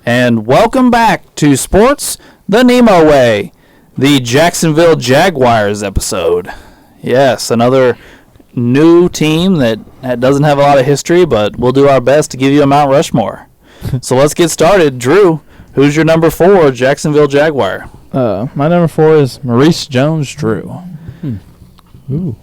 And welcome back to Sports the NEMO Way, the Jacksonville Jaguars episode. Yes, another new team that doesn't have a lot of history, but we'll do our best to give you a Mount Rushmore. So let's get started. Drew, who's your number 4 Jacksonville Jaguar? My number 4 is Maurice Jones-Drew. Ooh.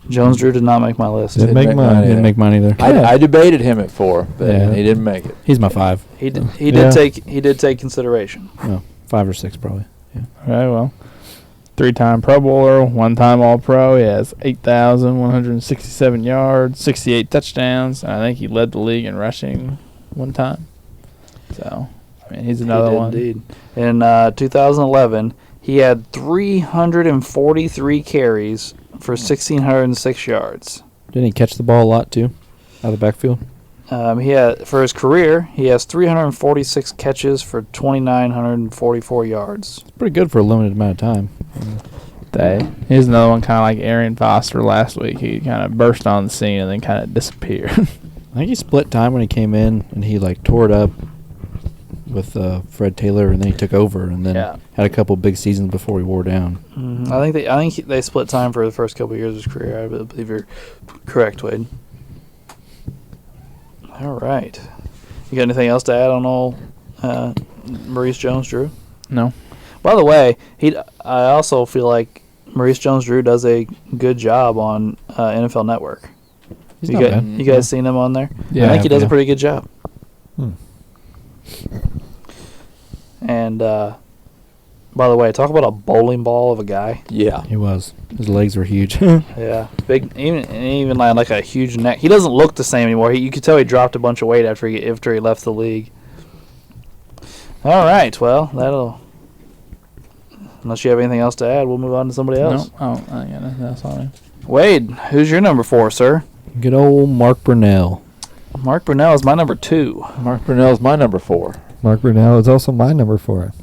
Jones-Drew did not make my list. Didn't make mine. Didn't make mine either. I debated him at 4, but he didn't make it. He's my 5. He did take consideration. No, 5 or 6 probably. Yeah. All right, well, 3-time Pro Bowler, 1-time All-Pro. He has 8,167 yards, 68 touchdowns. And I think he led the league in rushing one time. So, I mean, he's another one. Indeed. In 2011, he had 343 carries for 1,606 yards. Didn't he catch the ball a lot too, out of the backfield? For his career, he has 346 catches for 2,944 yards. It's pretty good for a limited amount of time. Here's another one kind of like Arian Foster last week. He kind of burst on the scene and then kind of disappeared. I think he split time when he came in, and he tore it up with Fred Taylor, and then he took over, and then had a couple big seasons before he wore down. Mm-hmm. I think they split time for the first couple of years of his career. I believe you're correct, Wade. All right. You got anything else to add on old Maurice Jones-Drew? No. By the way, I also feel like Maurice Jones-Drew does a good job on NFL Network. You guys seen him on there? Yeah. I think he does a pretty good job. And by the way, talk about a bowling ball of a guy. Yeah, he was. His legs were huge. Yeah, big. Even like a huge neck. He doesn't look the same anymore. You could tell he dropped a bunch of weight after he left the league. All right, well that'll. Unless you have anything else to add, we'll move on to somebody else. No, that's all right. Wade, who's your number 4, sir? Good old Mark Brunell. Mark Brunell is my number 2. Mark Brunell is my number 4. Mark Brunell is also my number 4.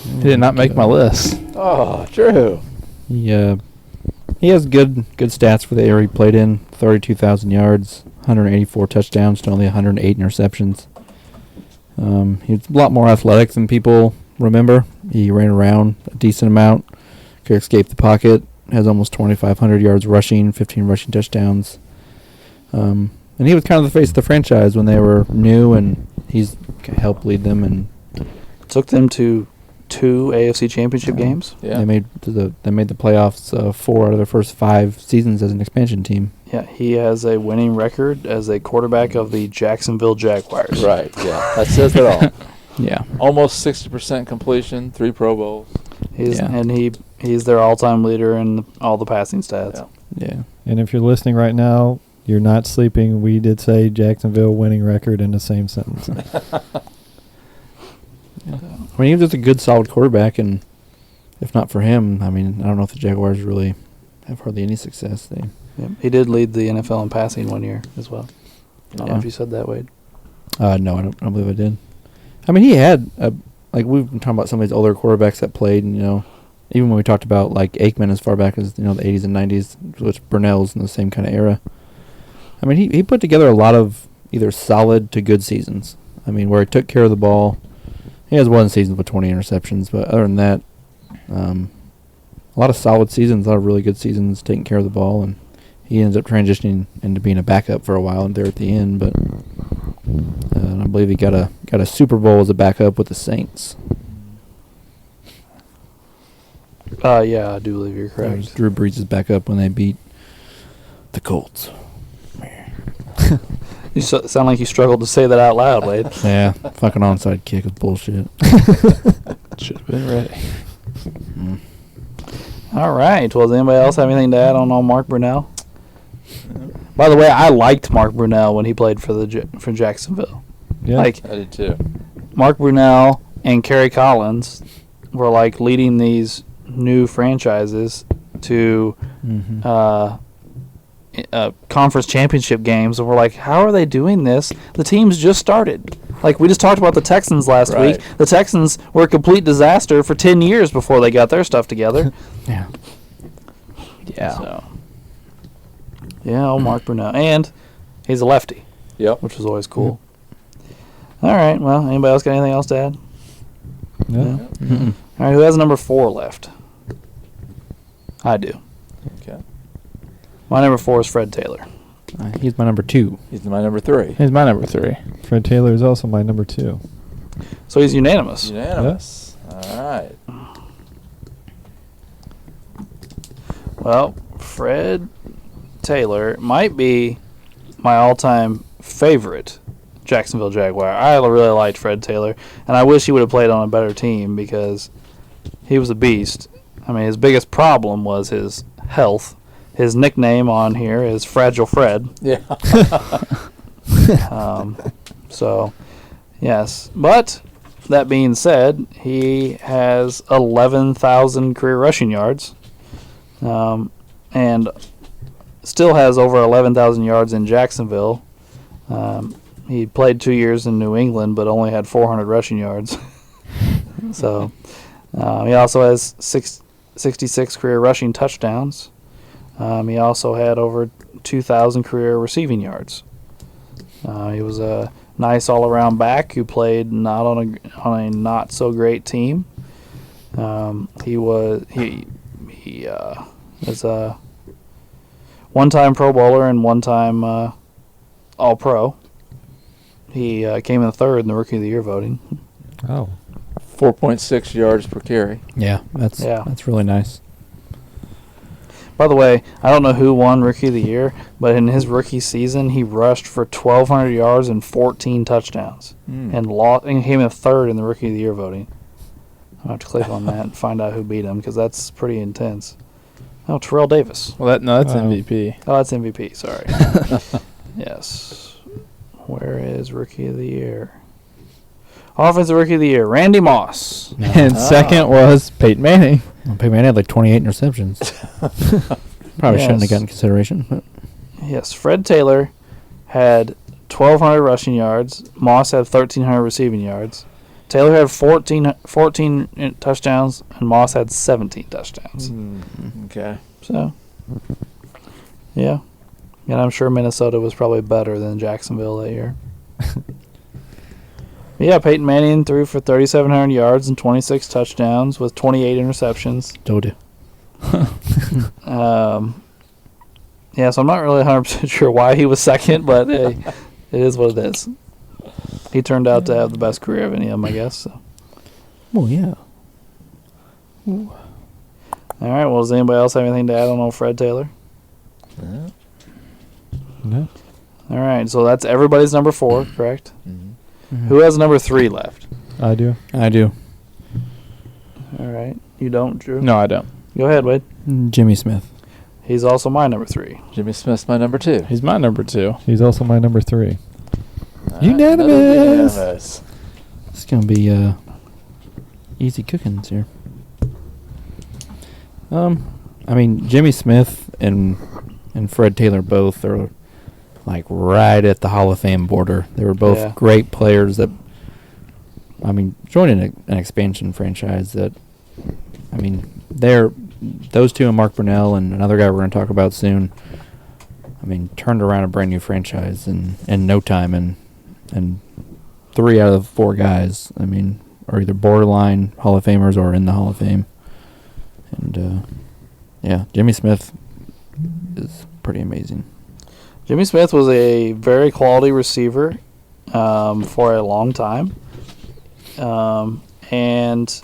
He did not make my list. Oh, true. He has good stats for the area he played in. 32,000 yards, 184 touchdowns to only 108 interceptions. He's a lot more athletic than people remember. He ran around a decent amount, could escape the pocket, has almost 2,500 yards rushing, 15 rushing touchdowns. And he was kind of the face of the franchise when they were new, and he's helped lead them. And took them to 2 AFC Championship games. Yeah, they made the playoffs 4 out of their first 5 seasons as an expansion team. Yeah, he has a winning record as a quarterback of the Jacksonville Jaguars. Right. Yeah, that says it all. Yeah, almost 60% completion, 3 Pro Bowls. He's their all-time leader in all the passing stats. Yeah. And if you're listening right now, you're not sleeping. We did say Jacksonville winning record in the same sentence. I mean, he was just a good, solid quarterback, and if not for him, I mean, I don't know if the Jaguars really have hardly any success. He did lead the NFL in passing one year as well. I don't know if you said that, Wade. No, I don't believe I did. I mean, he had we've been talking about some of these older quarterbacks that played, and even when we talked about like Aikman as far back as the 80s and 90s, which Brunell's in the same kind of era. I mean, he put together a lot of either solid to good seasons. I mean, where he took care of the ball. He has one season with 20 interceptions, but other than that, a lot of solid seasons, a lot of really good seasons taking care of the ball, and he ends up transitioning into being a backup for a while and there at the end. But I believe he got a Super Bowl as a backup with the Saints. Yeah, I do believe you're correct. It was Drew Brees' backup when they beat the Colts. You sound like you struggled to say that out loud, Wade. Yeah, fucking onside kick is bullshit. Should have been ready. All right. Well, does anybody else have anything to add on Mark Brunell? By the way, I liked Mark Brunell when he played for Jacksonville. Yeah, I did too. Mark Brunell and Kerry Collins were leading these new franchises to conference championship games, and we're like, how are they doing this? The team's just started. We just talked about the Texans last week. The Texans were a complete disaster for 10 years before they got their stuff together. Yeah. So, Mark Brunell. And he's a lefty. Yep. Which was always cool. All right. Well, anybody else got anything else to add? No. Mm-mm. All right. Who has number 4 left? I do. Okay. My number 4 is Fred Taylor. He's my number 2. He's my number 3. He's my number 3. Fred Taylor is also my number 2. So he's unanimous. Unanimous. All right. Well, Fred Taylor might be my all-time favorite Jacksonville Jaguar. I really liked Fred Taylor, and I wish he would have played on a better team because he was a beast. I mean, his biggest problem was his health. His nickname on here is Fragile Fred. Yeah. So, yes. But that being said, he has 11,000 career rushing yards, and still has over 11,000 yards in Jacksonville. He played 2 years in New England, but only had 400 rushing yards. So, he also has 66 career rushing touchdowns. He also had over 2,000 career receiving yards. He was a nice all-around back who played not on a not so great team. He was a one-time Pro Bowler and one-time All-Pro. He came in third in the Rookie of the Year voting. Oh. 4.6 yards per carry. Yeah, that's really nice. By the way, I don't know who won Rookie of the Year, but in his rookie season, he rushed for 1,200 yards and 14 touchdowns, and came in third in the Rookie of the Year voting. I'll have to click on that and find out who beat him because that's pretty intense. Oh, Terrell Davis. Well, that's Oh. MVP. Oh, that's MVP. Sorry. Yes. Where is Rookie of the Year? Offensive Rookie of the Year, Randy Moss. And second was Peyton Manning. Well, Peyton Manning had like 28 interceptions. Probably shouldn't have Yes. gotten consideration. But Yes, Fred Taylor had 1,200 rushing yards. Moss had 1,300 receiving yards. Taylor had 14 touchdowns, and Moss had 17 touchdowns. Okay. So, yeah. And I'm sure Minnesota was probably better than Jacksonville that year. Yeah, Peyton Manning threw for 3,700 yards and 26 touchdowns with 28 interceptions. told you. Yeah, so I'm not really 100% sure why he was second, but hey, it is what it is. He turned out to have the best career of any of them, I guess. So. Well, yeah. All right, well, does anybody else have anything to add on old Fred Taylor? No. All right, so that's everybody's number 4, correct? Mm-hmm. Who has number 3 left? I do. I do. All right, you don't, Drew? No, I don't. Go ahead, Wade. Jimmy Smith. He's also my number 3. Jimmy Smith's my number 2. He's my number 2. He's also my number 3. Another Unanimous. unanimous. It's gonna be easy cookings here. I mean, Jimmy Smith and Fred Taylor both are like right at the Hall of Fame border. They were both Yeah. great players that, I mean, joining an expansion franchise that, I mean, those two and Mark Brunell and another guy we're going to talk about soon, I mean, turned around a brand new franchise in no time, and 3 out of 4 guys, I mean, are either borderline Hall of Famers or in the Hall of Fame. And, yeah, Jimmy Smith is pretty amazing. Jimmy Smith was a very quality receiver for a long time, and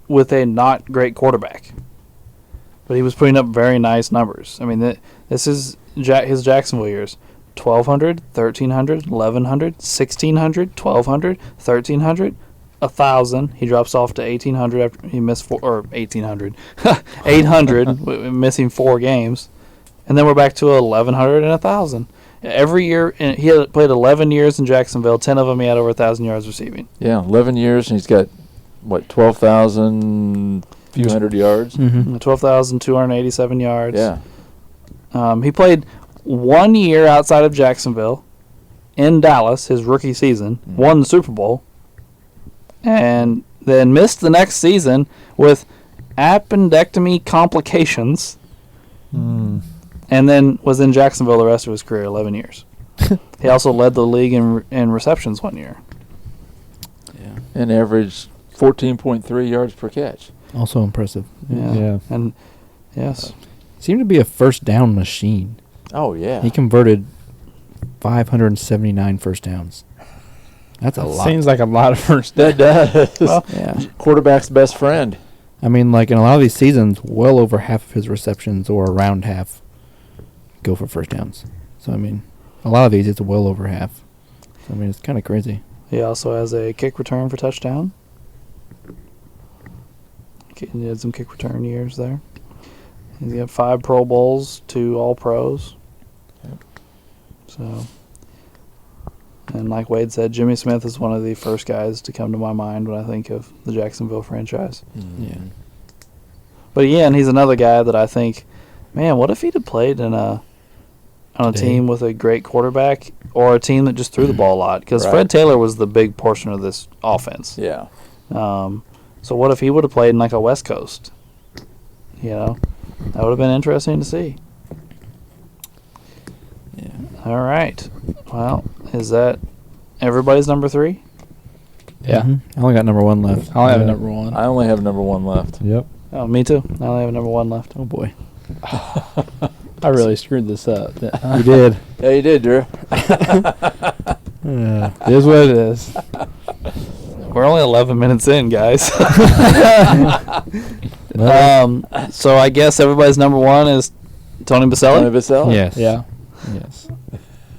with a not great quarterback. But he was putting up very nice numbers. I mean, this is his Jacksonville years. 1,200, 1,300, 1,100, 1,600, 1,200, 1,300, 1,000. He drops off to 1,800 after he missed 1,800. 800, missing 4 games. And then we're back to 1,100 and 1,000. Every year, and he had played 11 years in Jacksonville. 10 of them he had over 1,000 yards receiving. Yeah, 11 years, and he's got, 12,000 few hundred yards? Mm-hmm. 12,287 yards. Yeah. He played 1 year outside of Jacksonville in Dallas, his rookie season, won the Super Bowl, and then missed the next season with appendectomy complications, and then was in Jacksonville the rest of his career, 11 years. He also led the league in receptions one year. Yeah. And averaged 14.3 yards per catch. Also impressive. Yeah. And yes, Seemed to be a first down machine. Oh, yeah. He converted 579 first downs. That's a lot. Seems like a lot of first. That does. Yeah. Quarterback's best friend. I mean, like in a lot of these seasons, well over half of his receptions or around half go for first downs. So, I mean, a lot of these, it's well over half. So, I mean, it's kind of crazy. he also has a kick return for touchdown. He had some kick return years there. He's got 5 Pro Bowls, 2 All-Pros. Yep. So, and like Wade said, Jimmy Smith is one of the first guys to come to my mind when I think of the Jacksonville franchise. Yeah. But yeah, and he's another guy that I think, man, what if he'd have played on a Today. team with a great quarterback or a team that just threw the ball a lot? Because Right. Fred Taylor was the big portion of this offense. Yeah. So what if he would have played in like a West Coast? You know, that would have been interesting to see. Yeah. All right. Well, is that everybody's number 3? Yeah. Mhm. I only got number 1 left. I'll have Yeah. number 1. I only have number 1 left. Yep. Oh, me too. I only have number 1 left. Oh, boy. I really screwed this up. You did. Yeah, you did, Drew. Yeah. It is what it is. We're only 11 minutes in, guys. Well, So I guess everybody's number 1 is Tony Baselli. Tony Baselli? Yes. Yeah. Yes.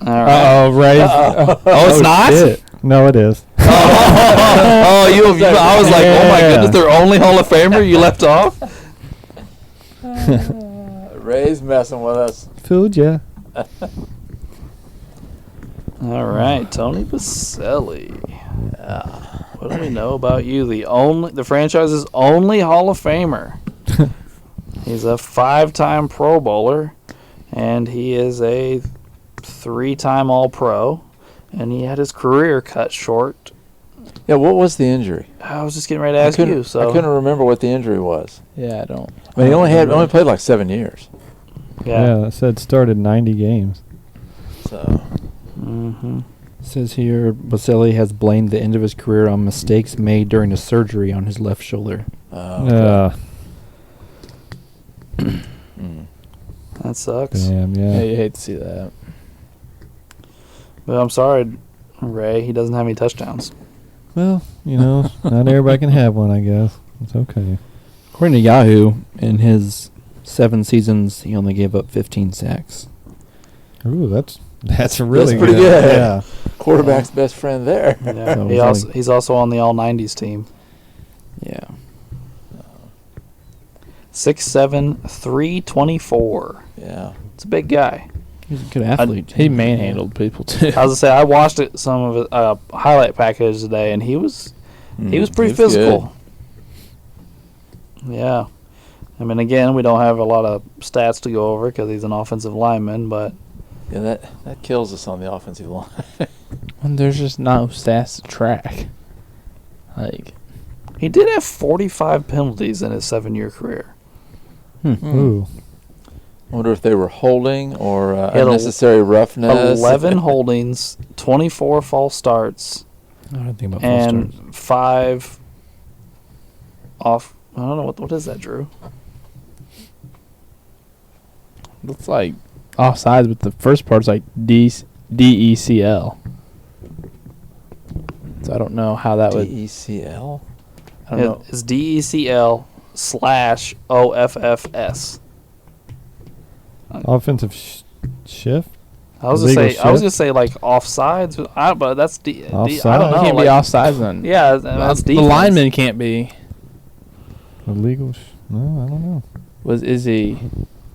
All right. oh, Ray. Oh, it's not? Shit. No, it is. Oh, I was like, oh my Yeah. goodness, they're only Hall of Famer you left off? Ray's messing with us. Fooled ya. All right, Tony Baselli. What do we know about you? The franchise's only Hall of Famer. He's a 5-time Pro Bowler, and he is a 3-time All-Pro, and he had his career cut short. Yeah, what was the injury? I was just getting ready to ask you. So I couldn't remember what the injury was. Yeah, I don't. I mean, he only played like 7 years. Yeah, it said started 90 games. So Mm-hmm. Says here, Baselli has blamed the end of his career on mistakes made during a surgery on his left shoulder. okay. That sucks. Damn, Yeah, yeah. you hate to see that. But I'm sorry, Ray. He doesn't have any touchdowns. Well, you know, not everybody can have one, I guess. It's okay. According to Yahoo, in his 7 seasons, he only gave up 15 sacks. Ooh, that's really pretty good. Yeah. Quarterback's best friend there. Yeah. So He's also on the All-90s team. Yeah. 6'7", 324. Yeah. It's a big guy. He's a good athlete. He manhandled people too. I was gonna say I watched some of it highlight package today, and he was pretty physical. Yeah, I mean, again, we don't have a lot of stats to go over because he's an offensive lineman, but Yeah, that kills us on the offensive line. And there's just no stats to track. Like, he did have 45 penalties in his 7-year career. Ooh. I wonder if they were holding or He had unnecessary roughness. 11 holdings, 24 false starts, I don't think about false and starts. 5 off. I don't know what is that, Drew? looks like offsides, but the first part's like DECL. So I don't know how that would. DECL? I don't know. It's DECL/OFFS. Offensive shift? I was Illegal gonna shift? say like offsides, but that's I don't Offside? know. He can't be like- offsides then. Yeah, that's the defense. lineman can't be. Illegal? No, I don't know. Is he?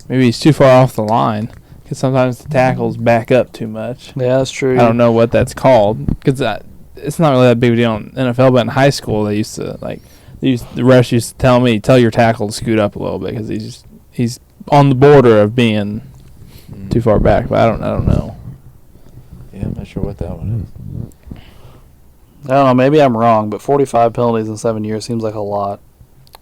Maybe he's too far off the line because sometimes the tackles back up too much. Yeah, that's true. I don't know what that's called because it's not really that big of a deal in NFL. But in high school, they used to the refs used to tell your tackle to scoot up a little bit because he's on the border of being too far back. But I don't know. Yeah, I'm not sure what that one is. I don't know. Maybe I'm wrong, but 45 penalties in 7 years seems like a lot.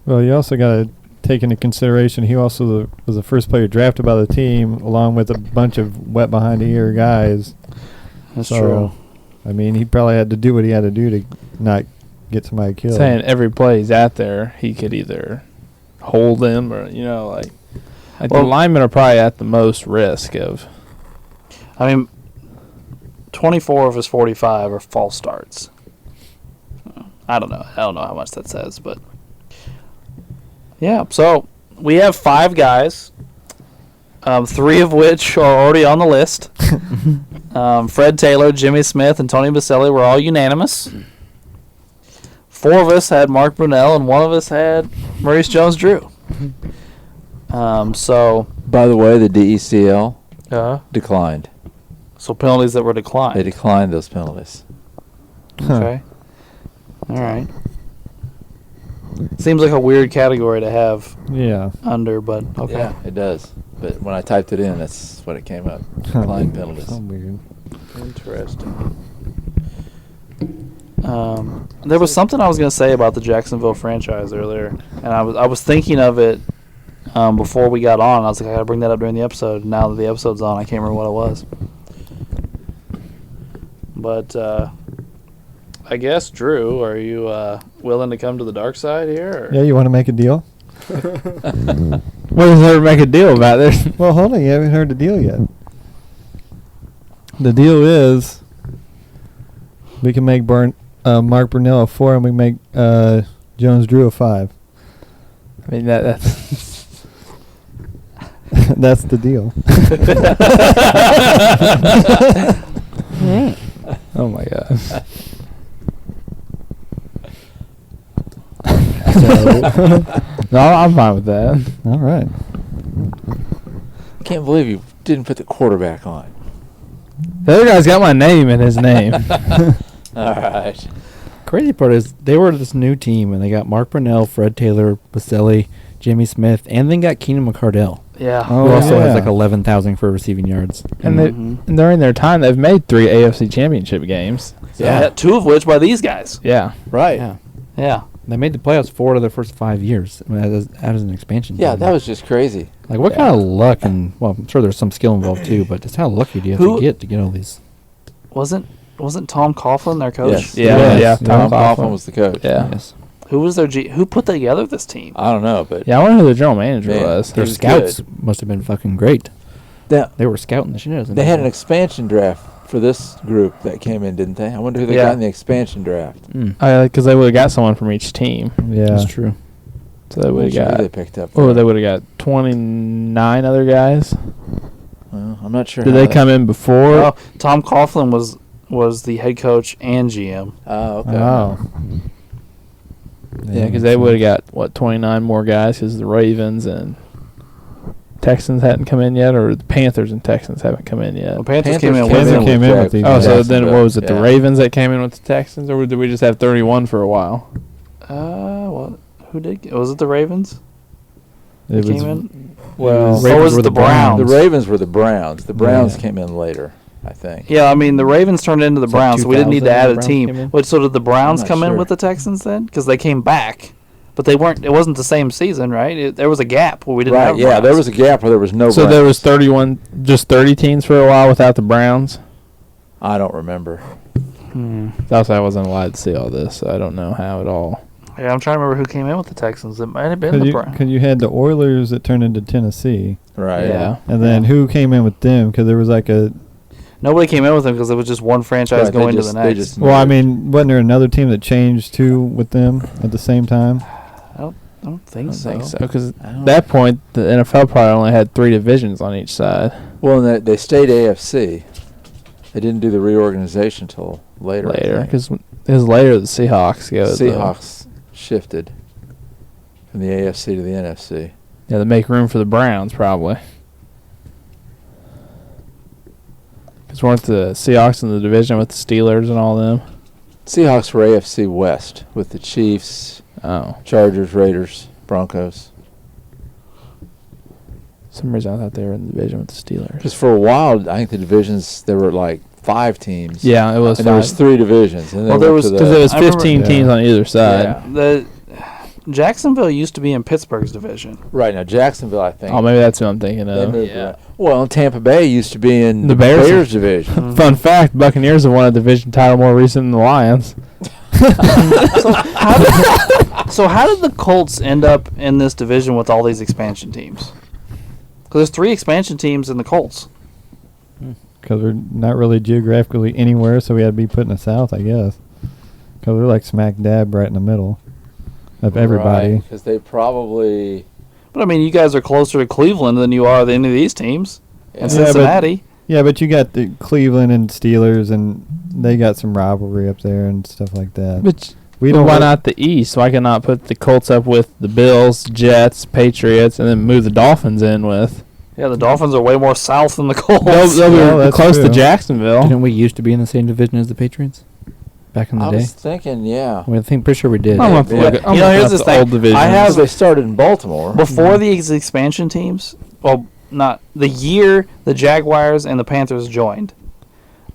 Well, you also got to take into consideration he also was the first player drafted by the team, along with a bunch of wet behind the ear guys. That's So, true. I mean, he probably had to do what he had to do to not get somebody killed. Saying every play he's out there, he could either hold them or, like the linemen are probably at the most risk of. I mean, 24 of his 45 are false starts. I don't know how much that says, but yeah. So we have 5 guys, 3 of which are already on the list. Fred Taylor, Jimmy Smith, and Tony Baselli were all unanimous. 4 of us had Mark Brunell, and 1 of us had Maurice Jones-Drew. So By the way, the DECL declined. So penalties that were declined. They declined those penalties. Okay. All right. Seems like a weird category to have Yeah. under, but okay. Yeah, it does. But when I typed it in, that's what it came up. Declined penalties. So weird. Interesting. There was something I was going to say about the Jacksonville franchise earlier, and I was thinking of it before we got on. I was like, I got to bring that up during the episode. Now that the episode's on, I can't remember what it was. But I guess, Drew, are you willing to come to the dark side here? Or? Yeah, you want to make a deal? What does there make a deal about this? Well, hold on. You haven't heard the deal yet. The deal is we can make Mark Brunell a 4, and we make Jones-Drew a 5. I mean, that's That's the deal. oh my god. No, I'm fine with that. All right. I can't believe you didn't put the quarterback on. The other guy's got my name in his name. All right. Crazy part is they were this new team, and they got Mark Brunell, Fred Taylor, Baselli, Jimmy Smith, and then got Keenan McCardell, Yeah. Oh, who also yeah. has like 11,000 for receiving yards. And Mhm. during their time, they've made 3 AFC Championship games. Yeah. 2 of which by these guys. Yeah. Right. Yeah, Yeah. they made the playoffs 4 of their first 5 years. I mean, as an expansion. Yeah, team. that was just crazy. like what kind of luck and well, I'm sure there's some skill involved too, but just how lucky do you have Who- to get all these? Wasn't Tom Coughlin their coach? Yes. Yeah. Yes. Yeah. Tom Coughlin. Coughlin was the coach. Yeah. Yes, Who was their Who put together this team? I don't know, but Yeah, I wonder who the general manager Man. was. their was scouts must have been fucking great. they, They were scouting the shit out of them. they had an expansion draft for this group that came in, didn't they? I wonder who they Yeah. got in the expansion draft. Because they would have got someone from each team. Yeah. That's true. So they I'm would not sure have who got. they picked up. Oh, they would have got 29 other guys. Well, I'm not sure. Did how they that- come in before? Oh, Tom Coughlin was the head coach and GM. Oh, okay. Oh. Yeah, because they would have got 29 more guys because the Ravens and Texans hadn't come in yet, or the Panthers and Texans haven't come in yet. Well, Panthers Panthers came in came with Panthers him. came in with these Oh, guys. so then what was it? Yeah. The Ravens that came in with the Texans, or did we just have 31 for a while? What? Who did? Was it the Ravens? It Came was in? Well, Ravens or was it the Browns? the Ravens were the Browns. The Browns Yeah. came in later, I think. Yeah, I mean the Ravens turned into the It's like Browns, so we didn't need to 2000 add the a Browns team. came in? Wait, so did the Browns not come in sure. with the Texans then? Because they came back, but they weren't. It wasn't the same season, right? There was a gap where we didn't Right, have. yeah, there Browns. was a gap where there was no So Browns. there was 31, just 30 teams for a while without the Browns. I don't remember. Also, I wasn't allowed to see all this, so I don't know how it all. Yeah, I'm trying to remember who came in with the Texans. It might have been the Browns. Because you had the Oilers that turned into Tennessee, Right. Yeah. and then who came in with them? Because there was like a. Nobody came in with them because it was just one franchise Right, they going to just- the they next. just- Well, I mean, wasn't there another team that changed too with them at the same time? I don't I think don't so. think so, because I don't at that point, the NFL probably only had 3 divisions on each side. Well, and they stayed AFC. They didn't do the reorganization until later. I Later, think. because later the Seahawks go. Seahawks shifted from the AFC to the NFC. Yeah, to make room for the Browns, probably. Because weren't the Seahawks in the division with the Steelers and all them? Seahawks were AFC West with the Chiefs, Oh. Chargers, Raiders, Broncos. For some reason I thought they were in the division with the Steelers. Because for a while, I think the divisions, there were like 5 teams. Yeah, it was And there was 3 divisions. And Well, then there went was to because it was I remember- 15 teams on either side. Yeah. Jacksonville used to be in Pittsburgh's division. Right now, Jacksonville, I think. Oh, maybe that's what I'm thinking they of. moved around. Well, Tampa Bay used to be in The the Bears. Bears division. Fun fact: Buccaneers have won a division title more recent than the Lions. So how did the Colts end up in this division with all these expansion teams? Because there's 3 expansion teams in the Colts. Because we're not really geographically anywhere, so we had to be put in the South, I guess. Because we're like smack dab right in the middle of everybody. Because they probably... But I mean, you guys are closer to Cleveland than you are to any of these teams. Yeah. And Yeah, but- Cincinnati. Yeah, but you got the Cleveland and Steelers, and they got some rivalry up there and stuff like that. But We don't why really- not the East? Why cannot put the Colts up with the Bills, Jets, Patriots, and then move the Dolphins in with? Yeah, the Dolphins are way more south than the Colts. They'll Well, be that's close to true. Jacksonville. Didn't we used to be in the same division as the Patriots back in the I day? was thinking, yeah. Well, I think pretty sure we did. I'm gonna have to Yeah. look at, I'm You know, looking here's up this the thing. old divisions. I have- Because they started in Baltimore. Before these expansion teams, well, not the year the Jaguars and the Panthers joined,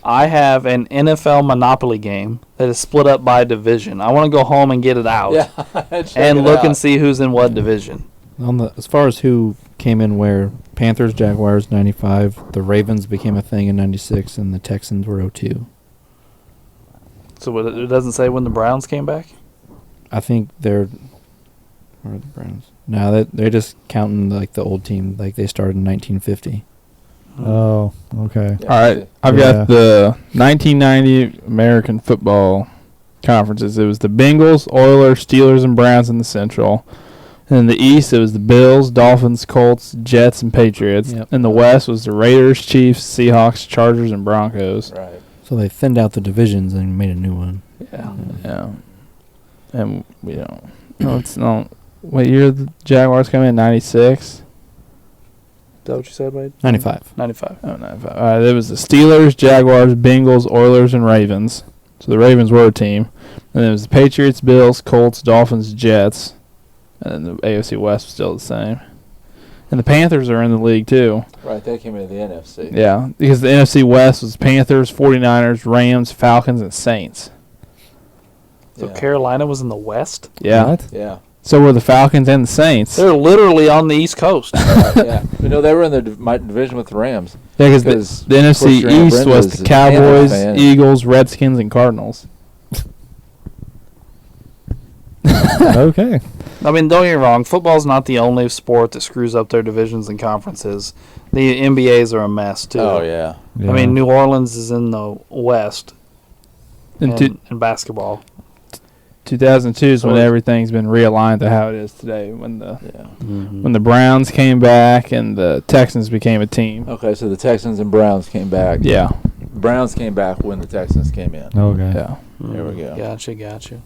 I have an NFL Monopoly game that is split up by division. I want to go home and get it out Yeah. Check and it look out. and see who's in what division. As far as who came in where, Panthers, Jaguars, 95, the Ravens became a thing in 96, and the Texans were 02. So it doesn't say when the Browns came back? I think they're... Where are the Browns? No, they're just counting like the old team, like they started in 1950. Oh, okay. Yeah, All right, I've Yeah. got the 1990 American football conferences. It was the Bengals, Oilers, Steelers, and Browns in the Central. And in the East, it was the Bills, Dolphins, Colts, Jets, and Patriots. Yep. In the West was the Raiders, Chiefs, Seahawks, Chargers, and Broncos. Right. So they thinned out the divisions and made a new one. Yeah. Yeah. And we don't. No, it's not. What year the Jaguars come in? 96? Is that what you said, Wade? 95. 95. Oh, 95. All right, there was the Steelers, Jaguars, Bengals, Oilers, and Ravens. So the Ravens were a team. And then it was the Patriots, Bills, Colts, Dolphins, Jets. And then the AFC West was still the same. And the Panthers are in the league, too. Right, they came into the NFC. Yeah, because the NFC West was Panthers, 49ers, Rams, Falcons, and Saints. So Yeah. Carolina was in the West? Yeah. What? Yeah. So were the Falcons and the Saints. They're literally on the East Coast. Yeah. But no, they were in my division with the Rams. Yeah, because Because the NFC Bush Ram East Brenda was was the a Cowboys, Panther fan. Eagles, Redskins, and Cardinals. Okay. I mean, don't get me wrong. Football's not the only sport that screws up their divisions and conferences. The NBAs are a mess, too. Oh, yeah. Yeah. I mean, New Orleans is in the West In in basketball. 2002 is So when it's- everything's been realigned to how it is today. When the Yeah. when the Browns came back and the Texans became a team. Okay, so the Texans and Browns came back. Yeah, Browns came back when the Texans came in. Okay. yeah. There we go. Gotcha.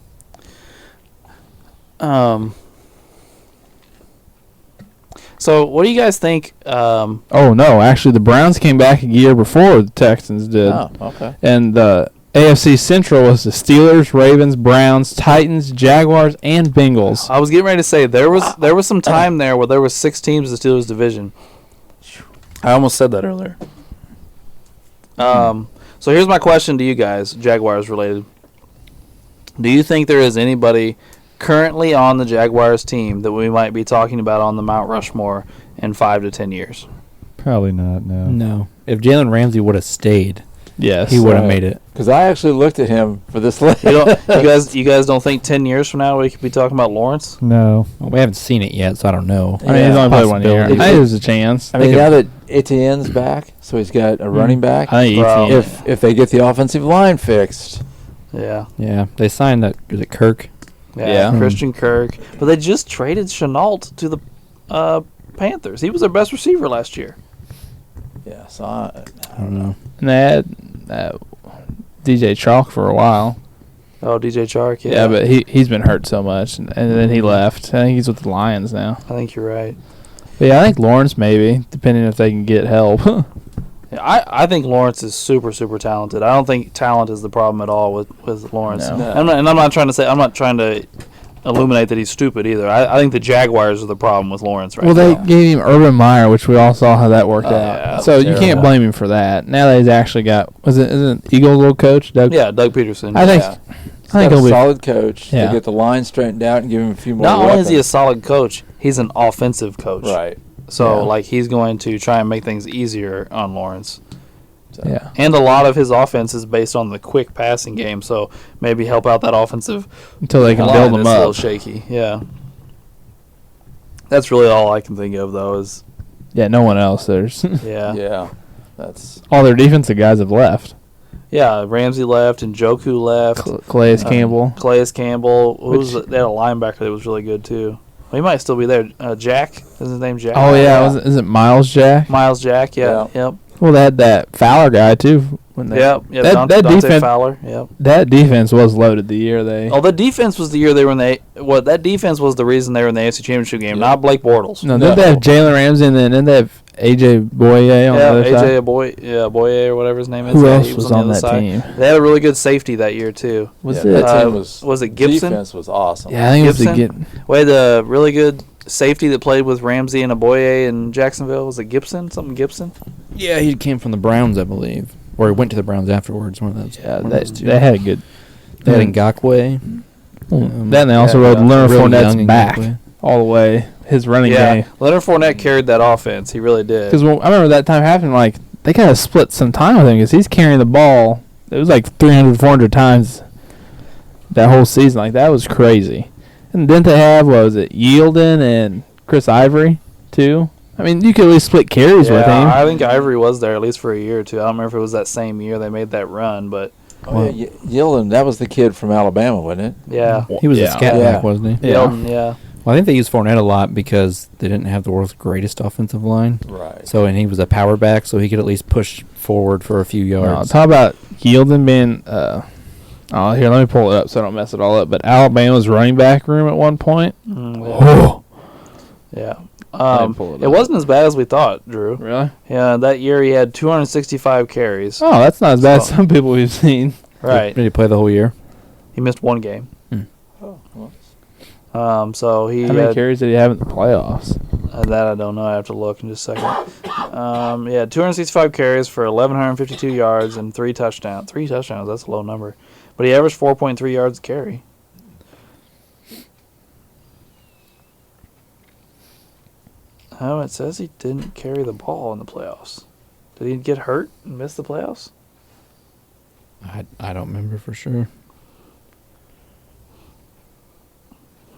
So, what do you guys think? Oh no, actually the Browns came back a year before the Texans did, Oh, okay. and the AFC Central was the Steelers, Ravens, Browns, Titans, Jaguars, and Bengals. I was getting ready to say there was some time there where there was 6 teams in the Steelers division. I almost said that earlier. So here's my question to you guys, Jaguars related. Do you think there is anybody currently on the Jaguars team that we might be talking about on the Mount Rushmore in 5 to 10 years? Probably not. No. No. If Jalen Ramsey would have stayed, Yes, he would have Right. made it. Because I actually looked at him for this list. You guys don't think 10 years from now we could be talking about Lawrence? No. Well, we haven't seen it yet, so I don't know. I mean, he's Yeah, only played 1 year. I possibility. think there's a chance. I mean, now that Etienne's back, so he's got a running back. I think Bro. ETN. If they get the offensive line fixed, Yeah. Yeah, they signed that. Is it Kirk? Yeah. Christian Kirk. But they just traded Chenault to the Panthers. He was their best receiver last year. yeah. So I don't know. And they had DJ Chalk for a while. Oh, DJ Chark. Yeah, but he's been hurt so much, and then he left. I think he's with the Lions now. I think you're right. But yeah, I think Lawrence maybe, depending if they can get help. Yeah, I think Lawrence is super, super talented. I don't think talent is the problem at all with Lawrence. No. No. I'm not trying to illuminate that he's stupid either. I think the Jaguars are the problem with Lawrence right Well, they now. gave him Urban Meyer, which we all saw how that worked Oh, out. yeah, that So was you can't terrible. blame him for that. Now that he's actually got, isn't Eagles' old coach, Doug? Yeah, Doug Peterson. I think yeah. He's I think got a he'll be solid coach. Yeah. They get the line straightened out and give him a few more Not only weapons. is he a solid coach, he's an offensive coach. Right. So, Yeah. he's going to try and make things easier on Lawrence. So, Yeah. And a lot of his offense is based on the quick passing game, so maybe help out that offensive Until they can line build them that's a little up. shaky. Yeah. That's really all I can think of, though, is, Yeah, no one else. There's yeah. Yeah. That's all their defensive guys have left. Yeah, Ramsey left and Joku left. Calais Um, Campbell. Calais Campbell. Which- They had a linebacker that was really good, too. Well, he might still be there. Jack? Is his name Jack? Oh yeah, is it Miles Jack? Miles Jack, yeah. Yep. Well, they had that Fowler guy too. When they, Yep. that Dante defense, Fowler. Yep. that defense was loaded the year they. Oh, the defense was the year they were in the. Well, that defense was the reason they were in the AFC Championship game, not Blake Bortles. No, didn't they have Jalen Ramsey and then didn't they have AJ Boye on the other side? Boye or whatever his name is. Who Yeah, else he was the on other that side. team? They had a really good safety that year too. Was yeah, it? that team Was it Gibson? Defense was awesome. Yeah, I think Gibson? it was the We had a really good safety that played with Ramsey and Boye in Jacksonville. Was it Gibson? Something Gibson? Yeah, he came from the Browns, I believe, or he went to the Browns afterwards. One of those. Yeah, one of they, those two. they had good. They had Ngakwe. Then they also rode Leonard really Fournette's young back Ngakwe. all the way. His running Yeah, game. Leonard Fournette carried that offense. He really did. Because I remember that time happening, like, they kind of split some time with him because he's carrying the ball. It was like 300, 400 times that whole season. Like, that was crazy. And didn't they have, what was it, Yieldin and Chris Ivory, too? I mean, you could at least split carries with him. I think Ivory was there at least for a year or two. I don't remember if it was that same year they made that run, but Oh, yeah, Yillen, that was the kid from Alabama, wasn't it? yeah. He was a Yeah. scat Yeah. back, wasn't he? Yeah. Yeldon, yeah. Well, I think they used Fournette a lot because they didn't have the world's greatest offensive line. Right. So, and he was a power back, so he could at least push forward for a few yards. Talk about Yieldin being, here, let me pull it up so I don't mess it all up. But Alabama's running back room at one point. Yeah. Yeah. didn't pull it It up. wasn't as bad as we thought, Drew. Really? Yeah, that year he had 265 carries. Oh, that's not as bad as So- some people we've seen. Right. Did he play the whole year? He missed one game. Oh, well. So he How many had, carries did he have in the playoffs? that I don't know. I have to look in just a second. Yeah, 265 carries for 1,152 yards and 3 touchdowns. 3 touchdowns, that's a low number. But he averaged 4.3 yards a carry. Oh, it says he didn't carry the ball in the playoffs. Did he get hurt and miss the playoffs? I don't remember for sure.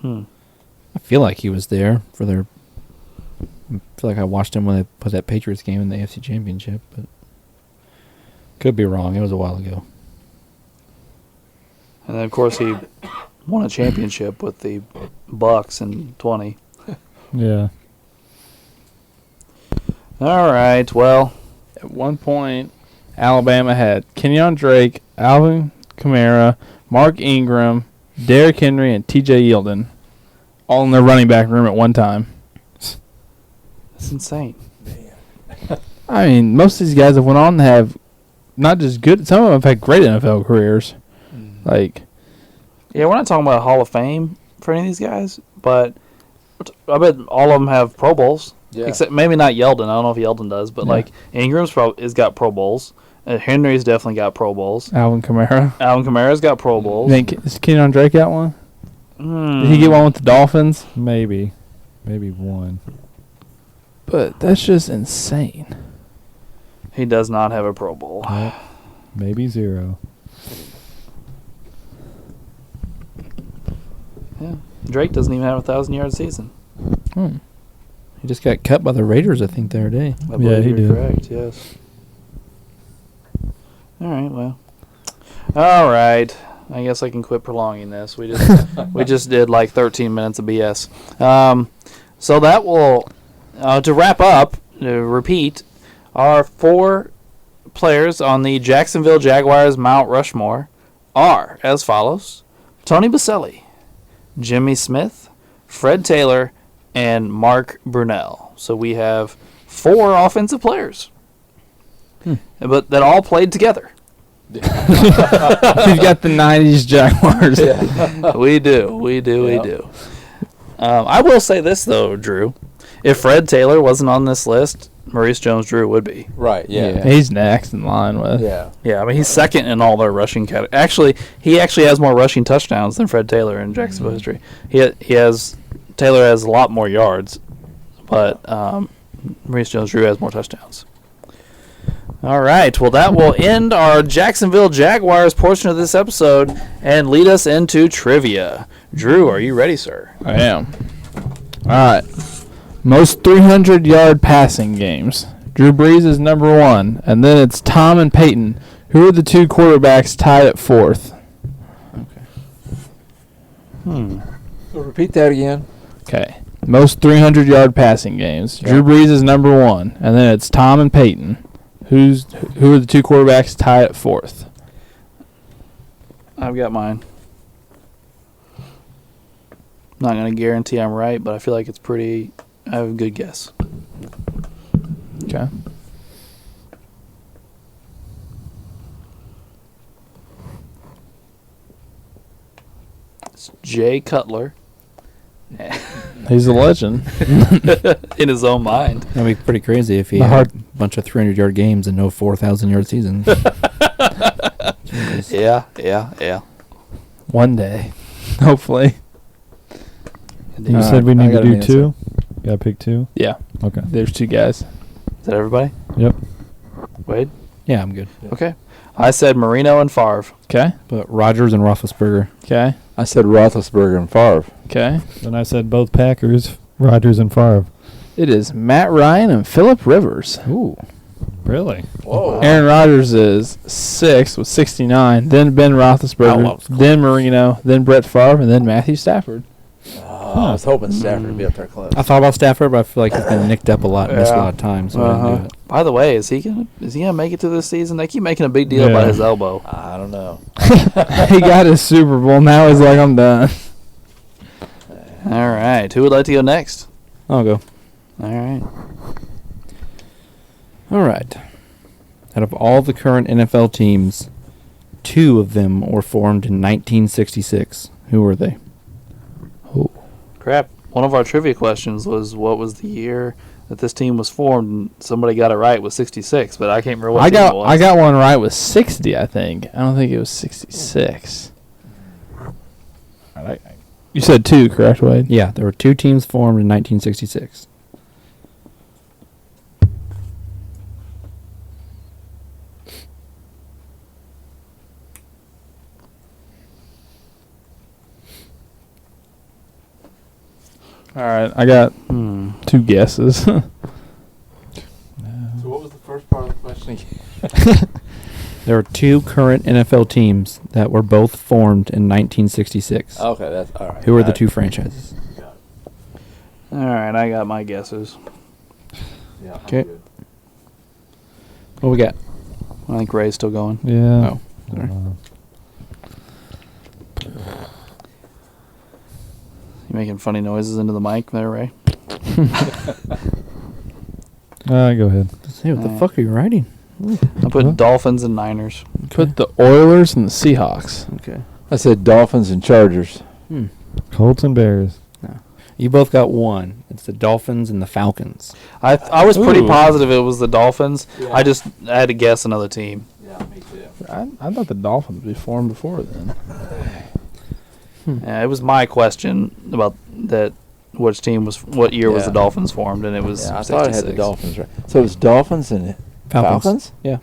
I feel like he was there for their. I feel like I watched him when they put that Patriots game in the AFC Championship, but could be wrong. It was a while ago. And then, of course, he won a championship with the Bucks in 20. Yeah. All right, well, At one point, Alabama had Kenyon Drake, Alvin Kamara, Mark Ingram, Derrick Henry, and T.J. Yeldon, all in their running back room at one time. that's insane. I mean, most of these guys have went on to have not just good. Some of them have had great NFL careers. Like, Yeah, we're not talking about Hall of Fame for any of these guys, but I bet all of them have Pro Bowls. Yeah. Except maybe not Yeldon. I don't know if Yeldon does, but Yeah. like Ingram's has got Pro Bowls. Henry's definitely got Pro Bowls. Alvin Kamara. Alvin Kamara's got Pro You Bowls. think is Kenyon Drake got one? Did he get one with the Dolphins? Maybe one. But that's just insane. He does not have a Pro Bowl. Maybe 0. Yeah, Drake doesn't even have a 1,000-yard season. He just got cut by the Raiders, I think, the other day. I believe he you're did. correct. Yes. All right. Well. All right. I guess I can quit prolonging this. We just did like 13 minutes of BS. So that will to wrap up. To repeat, our 4 players on the Jacksonville Jaguars Mount Rushmore are as follows: Tony Baselli, Jimmy Smith, Fred Taylor, and Mark Brunell. So we have 4 offensive players, but that all played together. He's got the 90s Jaguars. We do. I will say this, though, Drew. If Fred Taylor wasn't on this list, Maurice Jones-Drew would be. Right. Yeah. He's next in line with. Yeah. Yeah, I mean, he's second in all their rushing categories. Actually, he has more rushing touchdowns than Fred Taylor in Jacksonville history. Taylor has a lot more yards, but Maurice Jones-Drew has more touchdowns. All right, well, that will end our Jacksonville Jaguars portion of this episode and lead us into trivia. Drew, are you ready, sir? I am. All right. Most 300-yard passing games. Drew Brees is number 1, and then it's Tom and Peyton. Who are the two quarterbacks tied at 4th? So repeat that again. Okay. Most 300-yard passing games. Drew Brees is number 1, and then it's Tom and Peyton. Who are the two quarterbacks tied at 4th? I've got mine. Not going to guarantee I'm right, but I feel like it's pretty. I have a good guess. Okay. It's Jay Cutler. He's a legend. In his own mind. That'd be pretty crazy if he The had hard- a bunch of 300-yard games and no 4,000-yard seasons. Yeah. One day. Hopefully. You said we need I to got an do 2? Gotta pick 2? Yeah. Okay. There's two guys. Is that everybody? Yep. Wade? Yeah, I'm good. Okay. I said Marino and Favre. Okay. But Rodgers and Roethlisberger. Okay. I said Roethlisberger and Favre. Okay. Then I said both Packers, Rodgers and Favre. It is Matt Ryan and Phillip Rivers. Ooh. Really? Whoa. Aaron Rodgers is 6th with 69. Then Ben Roethlisberger. Then Marino. Then Brett Favre. And then Matthew Stafford. I was hoping Stafford would be up there close. I thought about Stafford, but I feel like he's been nicked up a lot and missed a lot of time, so I didn't do it. By the way, is he gonna make it to this season? They keep making a big deal about Yeah. his elbow. I don't know. He got his Super Bowl. Now he's like, I'm done. All right. Who would like to go next? I'll go. All right. All right. Out of all the current NFL teams, 2 of them were formed in 1966. Who were they? Crap. One of our trivia questions was what was the year that this team was formed, and somebody got it right with 66, but I can't remember what team it was. I got one right with 60, I think. I don't think it was 66. You said 2, correct, Wade? Yeah, there were 2 teams formed in 1966. All right, I got 2 guesses. So what was the first part of the question again? There were 2 current NFL teams that were both formed in 1966. Okay, that's all right. Who are the 2 franchises? All right, I got my guesses. Yeah. Okay. What we got? I think Ray's still going. Yeah. Oh, sorry. You making funny noises into the mic there, Ray? Go ahead. Hey, what the fuck are you writing? I put Dolphins and Niners. Put the Oilers and the Seahawks. Okay. I said Dolphins and Chargers. Colts and Bears. You both got 1. It's the Dolphins and the Falcons. I was pretty Ooh. positive it was the Dolphins. Yeah. I had to guess another team. Yeah, me too. I thought the Dolphins would be formed before then. Yeah, it was my question about that. What year was the Yeah. Dolphins formed? And it was Yeah, I 66. thought I had the Dolphins right. So it was Dolphins and Falcons? Yeah.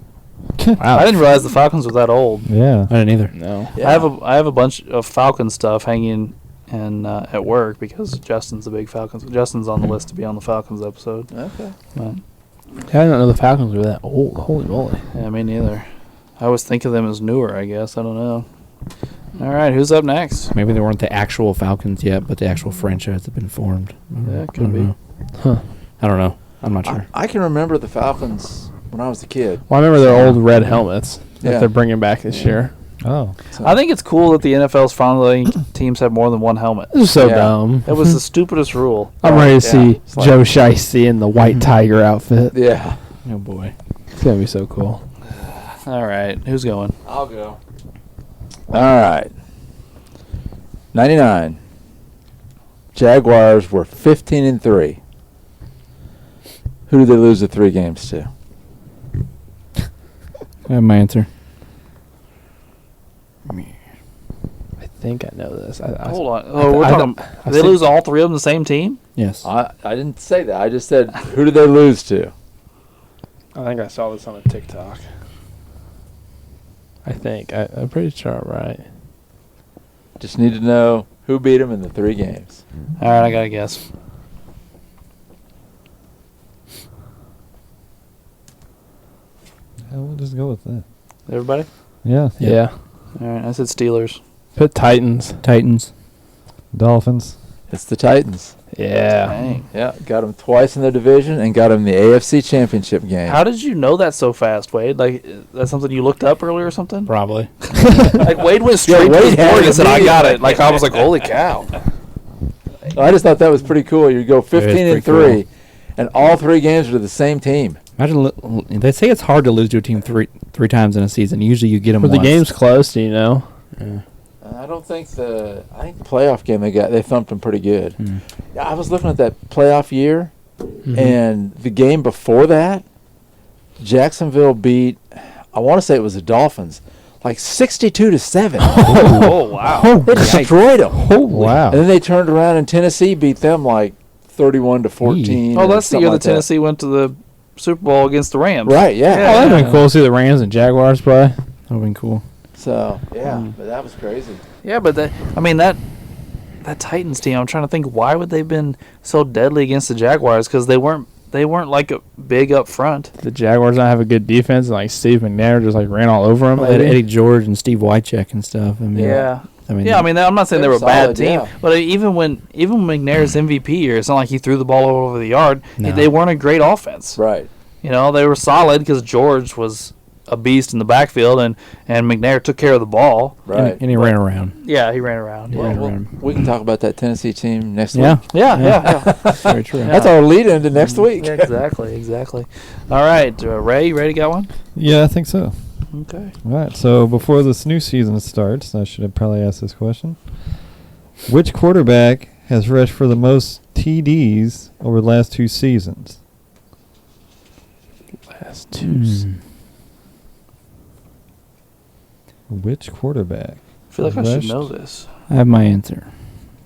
I didn't realize the Falcons were that old. Yeah. I didn't either. No. Yeah. I have a bunch of Falcon stuff hanging at work because Justin's a big Falcons. Justin's on the list to be on the Falcons episode. Okay. But, I didn't know the Falcons were that old. Holy moly. yeah, me neither. I always think of them as newer. I guess I don't know. All right, who's up next? Maybe they weren't the actual Falcons yet, but the actual franchise had been formed. Yeah, I could don't be. know. Huh. I don't know. I'm not sure. I can remember the Falcons when I was a kid. Well, I remember their old red helmets that Yeah. they're bringing back this year. Oh. So I think it's cool that the NFL's finally teams have more than one helmet. This is so Yeah. dumb. It was the stupidest rule. I'm ready to Yeah. see It's like- Joe Shiesty in the white tiger outfit. Yeah. Oh, boy. It's going to be so cool. All right, who's going? I'll go. All right. 99. Jaguars were 15-3. Who did they lose the 3 games to? I have my answer. I think I know this. Hold on. Oh, we're talking. Did they lose all 3 of them the same team? Yes. I didn't say that. I just said, who did they lose to? I think I saw this on a TikTok. I think. I'm pretty sure I'm right. Just need to know who beat them in the 3 games. All right, I got to guess. We'll just go with that. Everybody? Yeah. Yeah. All right, I said Steelers. Put Titans. Titans. Dolphins. It's the Titans. Yeah. Dang. Yeah, got them twice in their division and got them the AFC Championship game. How did you know that so fast, Wade? Like, that's something you looked up earlier or something? Probably. Like, Wade went straight to his board and said, I got it. Like, I was like, holy cow. I just thought that was pretty cool. You go 15 and 3, pretty and all 3 games are to the same team. Imagine they say it's hard to lose to a team three times in a season. Usually you get them But once. the game's close, you know. Yeah. I think the playoff game they thumped them pretty good. Hmm. Yeah, I was looking at that playoff year, Mm-hmm. and the game before that, Jacksonville beat, I want to say it was the Dolphins, like 62-7. Oh, wow. They destroyed them. Wow. And then they turned around and Tennessee beat them like 31-14. Oh, or that's the something year like that Tennessee went to the Super Bowl against the Rams. Right, yeah. Oh, that'd been cool to see the Rams and Jaguars play. That would have been cool. So, yeah, but that was crazy. Yeah, but that Titans team, I'm trying to think, why would they have been so deadly against the Jaguars? Because they weren't like a big up front. The Jaguars don't have a good defense, and like Steve McNair just like ran all over them. Well, Eddie George and Steve Wycheck and stuff. I mean, Yeah. I mean, I'm not saying they They're were a bad solid, team, yeah. but even McNair's MVP year, it's not like he threw the ball all over the yard. No. They weren't a great offense. Right. You know, they were solid because George was a beast in the backfield, and McNair took care of the ball. Right. and he ran around. Yeah, he ran around. Yeah. Well, we can talk about that Tennessee team next Yeah. week. Yeah. Very true. That's our lead into next week. Yeah, exactly. All right, Ray, you ready to get one? Yeah, I think so. Okay. All right. So before this new season starts, I should have probably asked this question. Which quarterback has rushed for the most TDs over the last 2 seasons? Last two. Which quarterback I feel like I should rushed know this. I have my answer.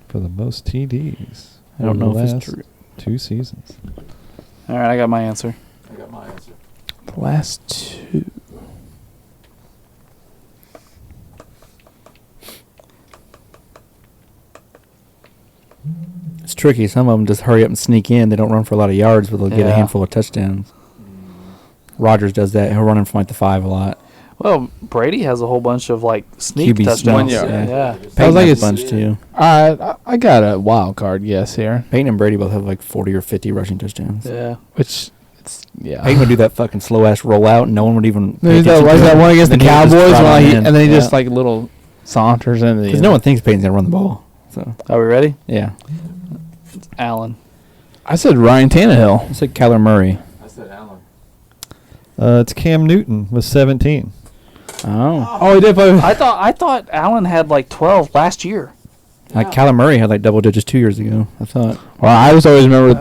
for the most TDs? I don't over know the if last it's true. 2 seasons. All right, I got my answer. I got my answer. The last 2. It's tricky. Some of them just hurry up and sneak in. They don't run for a lot of yards, but they'll get a Yeah. handful of touchdowns. Rodgers does that. He'll run in from like the 5 a lot. Well, Brady has a whole bunch of like sneak QB touchdowns. 1 yard. Yeah. Peyton like has a it's- bunch too. I got a wild card guess here, Peyton and Brady both have like 40 or 50 rushing touchdowns. Yeah. which it's Peyton would do that fucking slow ass rollout, and no one would even. There's that, like that one against the And then he'll just Cowboys, trot when on like, in. and then he Yeah. just like little saunters into the. Because no one thinks Peyton's gonna run the ball. So Are we ready? yeah, Allen. I said Ryan Tannehill. it's like Kyler Murray. I said Allen. It's Cam Newton with 17. Oh, Oh, he did play. I thought Allen had like 12 last year. like Kyler Murray had like double digits 2 years ago. I thought. Well, I just always remember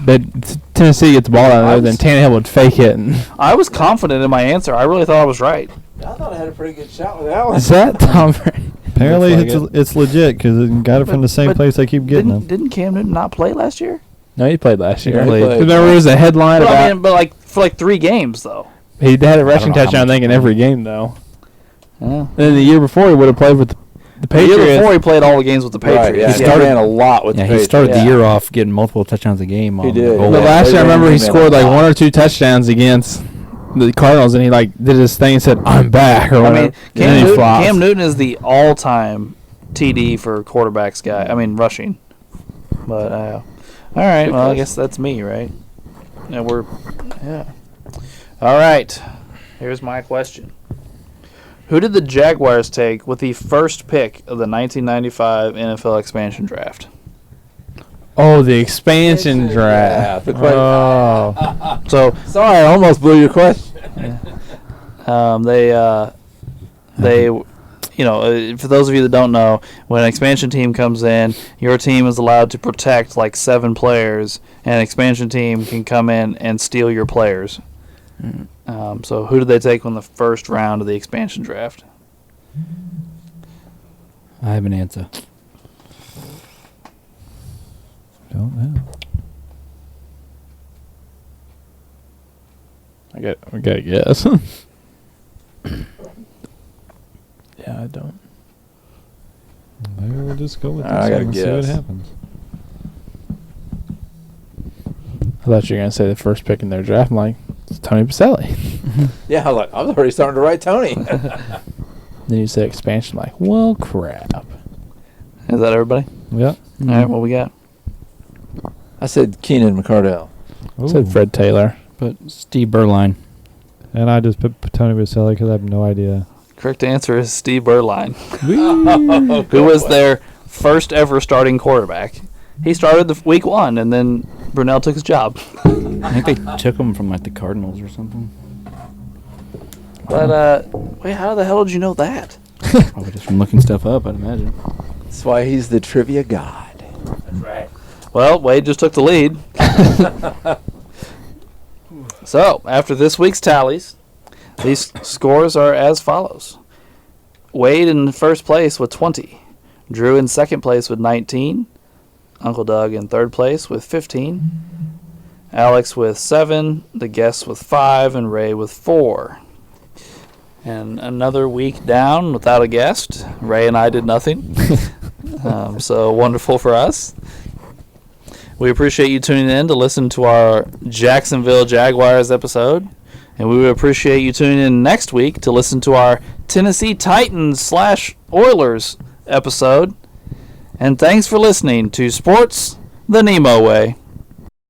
that Tennessee gets the ball out I of there, then was- Tannehill would fake it. And I was confident in my answer. I really thought I was right. I thought I had a pretty good shot with Allen. is that Tom Brady? Apparently, Looks like it's legit because it got it from the same But place I keep getting them. Didn't Cam Newton not play last year? No, he played last year. played. Remember, there was a headline But about I mean, but like for like 3 games though. he had a rushing know how touchdown, I much think, in he every game though. Yeah. And then the year before, he would have played with the The Patriots. year before he played all the games with the Right, Patriots. yeah, He started- ran a lot with Yeah, the he Patriots. started the Yeah. year off getting multiple touchdowns a game. He on did. the goal But line. last they year, I remember he ran a scored like lot. 1 or 2 touchdowns against the Cardinals, and he like did his thing and said, "I'm back." Or I whatever. mean, And then he flopped. Cam Newton is the all-time TD for quarterbacks guy. I mean, rushing. But all right. Well, I guess that's me, right? And yeah. All right. Here's my question. Who did the Jaguars take with the first pick of the 1995 NFL expansion draft? Oh, the expansion draft. Yeah, the question. Oh, So Sorry, I almost blew your question. they for those of you that don't know, when an expansion team comes in, your team is allowed to protect like 7 players, and an expansion team can come in and steal your players. So who did they take on the first round of the expansion draft? I have an answer. Don't know. I got to guess. Yeah, I don't. Maybe we'll just go with this I gotta and see what guess. happens. I thought you were gonna say the first pick in their draft. I'm like, it's Tony Baselli. Yeah, I was already starting to write Tony. Then you say expansion. I'm like, well, crap. Is that everybody? Yep. All right, what we got? I said Keenan McCardell. I said Fred Taylor. But Steve Berline. And I just put Tony Baselli because I have no idea. Correct answer is Steve Berline, who was their first ever starting quarterback. He started the week 1, and then Brunell took his job. I think they took him from like the Cardinals or something. But wait, how the hell did you know that? Probably just from looking stuff up, I'd imagine. That's why he's the trivia god. That's right. Well, Wade just took the lead. So, after this week's tallies, these scores are as follows. Wade in first place with 20. Drew in second place with 19. Uncle Doug in third place with 15. Alex with 7. The guests with 5. And Ray with 4. And another week down without a guest. Ray and I did nothing. So wonderful for us. We appreciate you tuning in to listen to our Jacksonville Jaguars episode. And we would appreciate you tuning in next week to listen to our Tennessee Titans / Oilers episode. And thanks for listening to Sports the NEMO Way.